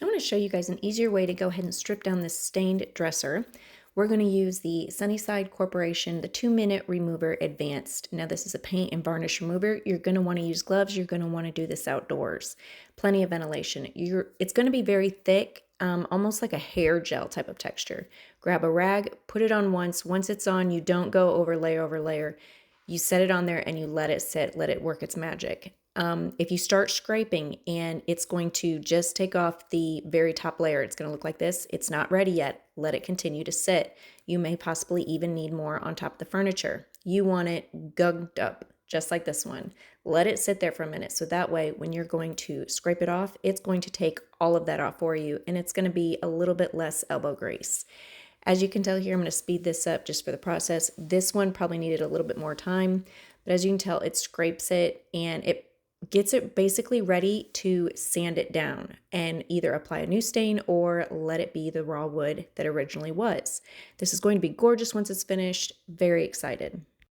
I want to show you guys an easier way to go ahead and strip down this stained dresser. We're going to use the Sunnyside Corporation, the 2-minute remover advanced. Now this is a paint and varnish remover. You're going to want to use gloves. You're going to want to do this outdoors. Plenty of ventilation. It's going to be very thick, almost like a hair gel type of texture. Grab a rag, put it on once. Once it's on, you don't go over layer. You set it on there and you let it sit, let it work its magic. If you start scraping and it's going to just take off the very top layer, it's going to look like this. It's not ready yet. Let it continue to sit. You may possibly even need more on top of the furniture. You want it gugged up, just like this one. Let it sit there for a minute. So that way, when you're going to scrape it off, it's going to take all of that off for you, and it's going to be a little bit less elbow grease. As you can tell here, I'm going to speed this up just for the process. This one probably needed a little bit more time, but as you can tell, it scrapes it and it gets it basically ready to sand it down and either apply a new stain or let it be the raw wood that originally was. This is going to be gorgeous once it's finished. Very excited.